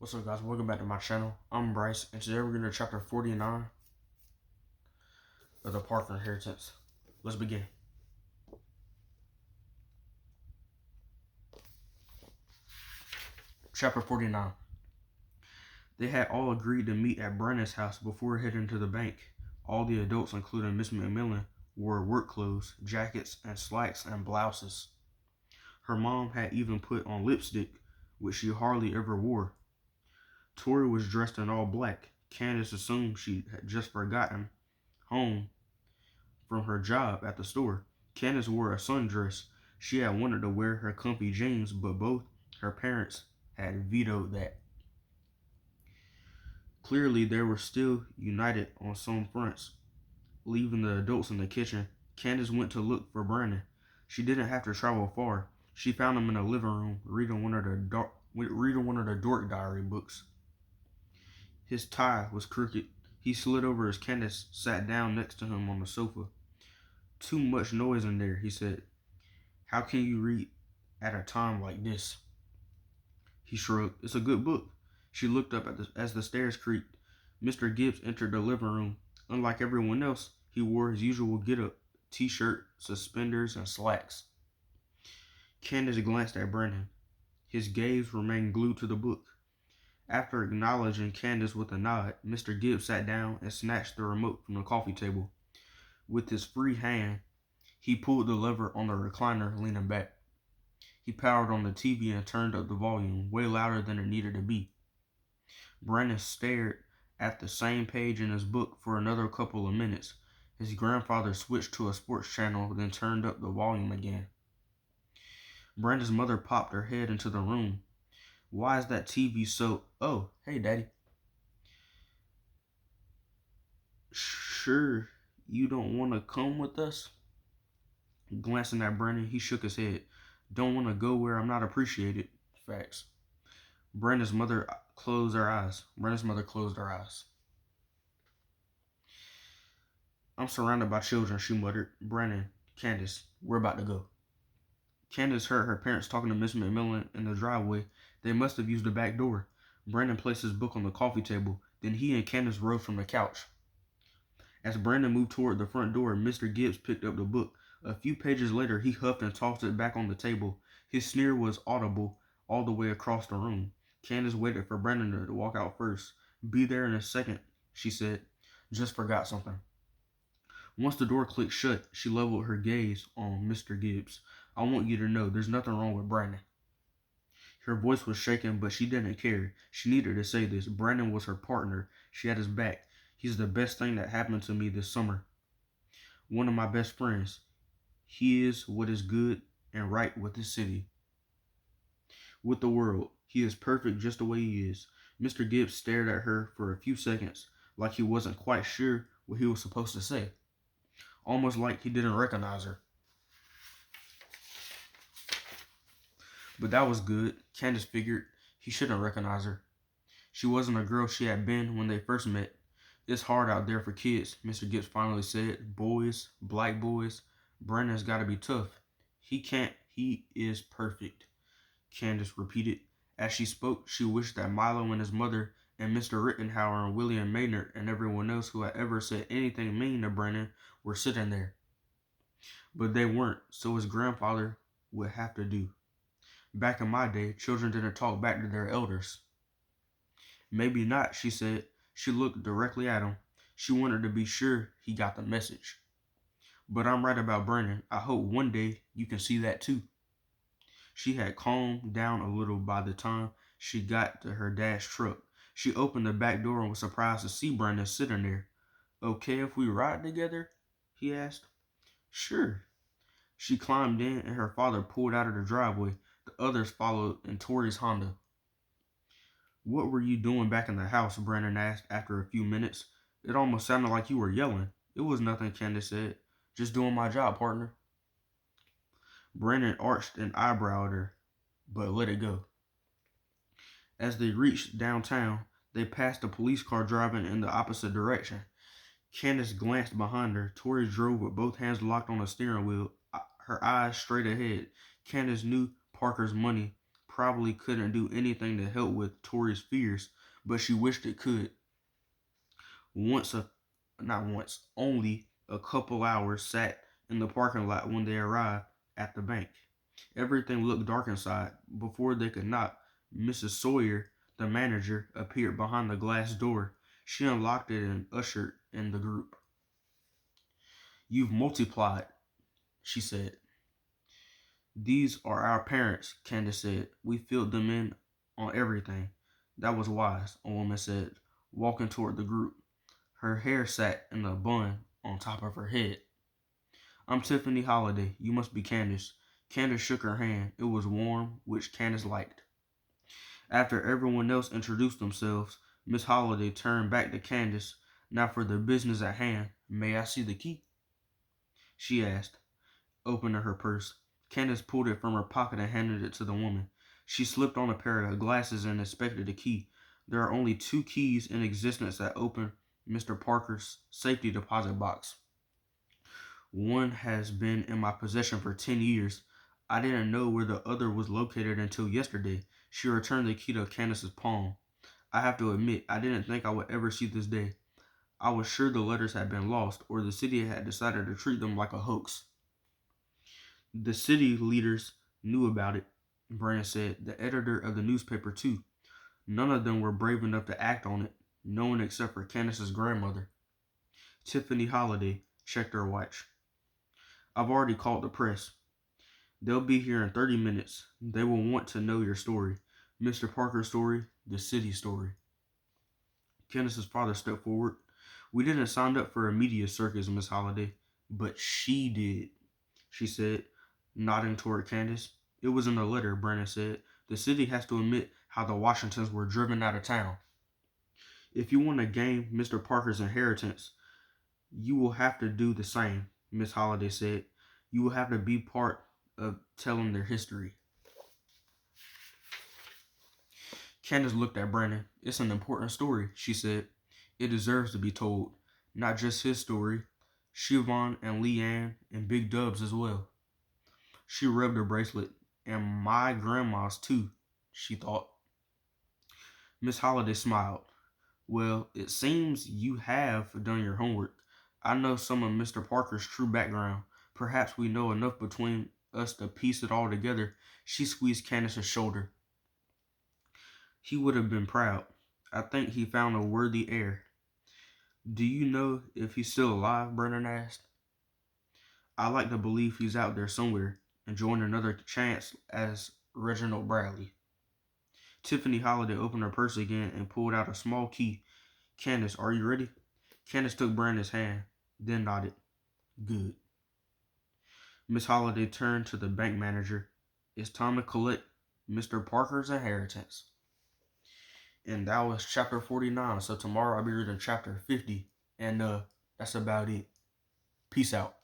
What's up, guys? Welcome back to my channel. I'm Bryce, and today we're going to chapter 49 of the Parker Inheritance. Let's begin. Chapter 49. They had all agreed to meet at Brandon's house before heading to the bank. All the adults, including Miss McMillan, wore work clothes, jackets, and slacks and blouses. Her mom had even put on lipstick, which she hardly ever wore. Tori was dressed in all black. Candace assumed she had just forgotten home from her job at the store. Candace wore a sundress. She had wanted to wear her comfy jeans, but both her parents had vetoed that. Clearly, they were still united on some fronts. Leaving the adults in the kitchen, Candace went to look for Brandon. She didn't have to travel far. She found him in the living room, reading one of the Dork Diary books. His tie was crooked. He slid over as Candace sat down next to him on the sofa. "Too much noise in there," he said. "How can you read at a time like this?" He shrugged. "It's a good book." She looked up as the stairs creaked. Mr. Gibbs entered the living room. Unlike everyone else, he wore his usual get-up: t-shirt, suspenders, and slacks. Candace glanced at Brandon. His gaze remained glued to the book. After acknowledging Candace with a nod, Mr. Gibbs sat down and snatched the remote from the coffee table. With his free hand, he pulled the lever on the recliner, leaning back. He powered on the TV and turned up the volume, way louder than it needed to be. Brandon stared at the same page in his book for another couple of minutes. His grandfather switched to a sports channel, then turned up the volume again. Brandon's mother popped her head into the room. "Why is that TV so—" "Oh, hey, Daddy." "Sure, you don't want to come with us?" Glancing at Brandon, he shook his head. "Don't want to go where I'm not appreciated." Facts. Brandon's mother closed her eyes. "I'm surrounded by children," she muttered. "Brandon, Candace, we're about to go." Candace heard her parents talking to Miss McMillan in the driveway. They must have used the back door. Brandon placed his book on the coffee table. Then he and Candace rose from the couch. As Brandon moved toward the front door, Mr. Gibbs picked up the book. A few pages later, he huffed and tossed it back on the table. His sneer was audible all the way across the room. Candace waited for Brandon to walk out first. "Be there in a second," she said. "Just forgot something." Once the door clicked shut, she leveled her gaze on Mr. Gibbs. "I want you to know there's nothing wrong with Brandon." Her voice was shaking, but she didn't care. She needed to say this. Brandon was her partner. She had his back. "He's the best thing that happened to me this summer. One of my best friends. He is what is good and right with this city, with the world. He is perfect just the way he is." Mr. Gibbs stared at her for a few seconds, like he wasn't quite sure what he was supposed to say. Almost like he didn't recognize her. But that was good. Candace figured he shouldn't recognize her. She wasn't a girl she had been when they first met. "It's hard out there for kids," Mr. Gibbs finally said. "Boys, black boys. Brandon's got to be tough." "He can't. He is perfect," Candace repeated. As she spoke, she wished that Milo and his mother and Mr. Rittenhauer and William Maynard and everyone else who had ever said anything mean to Brandon were sitting there. But they weren't, so his grandfather would have to do. "Back in my day, children didn't talk back to their elders." "Maybe not," she said. She looked directly at him. She wanted to be sure he got the message. "But I'm right about Brandon. I hope one day you can see that too." She had calmed down a little by the time she got to her dad's truck. She opened the back door and was surprised to see Brandon sitting there. "Okay if we ride together?" he asked. "Sure." She climbed in and her father pulled out of the driveway. The others followed in Tori's Honda. "What were you doing back in the house?" Brandon asked after a few minutes. "It almost sounded like you were yelling." "It was nothing," Candace said. "Just doing my job, partner." Brandon arched an eyebrow at her, but let it go. As they reached downtown, they passed a police car driving in the opposite direction. Candace glanced behind her. Tori drove with both hands locked on the steering wheel, her eyes straight ahead. Candace knew Parker's money probably couldn't do anything to help with Tori's fears, but she wished it could. Once a Not once, only a couple hours sat in the parking lot when they arrived at the bank. Everything looked dark inside. Before they could knock, Mrs. Sawyer, the manager, appeared behind the glass door. She unlocked it and ushered in the group. "You've multiplied," she said. "These are our parents," Candace said. "We filled them in on everything." "That was wise," a woman said, walking toward the group. Her hair sat in a bun on top of her head. "I'm Tiffany Holiday. You must be Candace." Candace shook her hand. It was warm, which Candace liked. After everyone else introduced themselves, Miss Holiday turned back to Candace. "Now for the business at hand. May I see the key?" she asked, opening her purse. Candace pulled it from her pocket and handed it to the woman. She slipped on a pair of glasses and inspected the key. There are only 2 keys in existence that open Mr. Parker's safety deposit box. One has been in my possession for 10 years. I didn't know where the other was located until yesterday. She returned the key to Candace's palm. "I have to admit, I didn't think I would ever see this day. I was sure the letters had been lost, or the city had decided to treat them like a hoax." "The city leaders knew about it," Brandon said. "The editor of the newspaper, too. None of them were brave enough to act on it. No one except for Candace's grandmother." Tiffany Holiday checked her watch. "I've already called the press. They'll be here in 30 minutes. They will want to know your story. Mr. Parker's story, the city story." Candace's father stepped forward. "We didn't sign up for a media circus, Miss Holiday." "But she did," she said, nodding toward Candace. "It was in the letter," Brandon said. "The city has to admit how the Washingtons were driven out of town. If you want to gain Mr. Parker's inheritance, you will have to do the same," Miss Holiday said. "You will have to be part of telling their history." Candace looked at Brandon. "It's an important story," she said. "It deserves to be told. Not just his story. Siobhan and Leanne and Big Dubs as well." She rubbed her bracelet. "And my grandma's too," she thought. Miss Holiday smiled. "Well, it seems you have done your homework. I know some of Mr. Parker's true background. Perhaps we know enough between us to piece it all together." She squeezed Candace's shoulder. "He would have been proud. I think he found a worthy heir." "Do you know if he's still alive?" Brennan asked. "I like to believe he's out there somewhere, enjoying another chance as Reginald Bradley." Tiffany Holiday opened her purse again and pulled out a small key. "Candace, are you ready?" Candace took Brandon's hand, then nodded. "Good." Miss Holiday turned to the bank manager. "It's time to collect Mr. Parker's inheritance." And that was chapter 49. So tomorrow I'll be reading chapter 50. And that's about it. Peace out.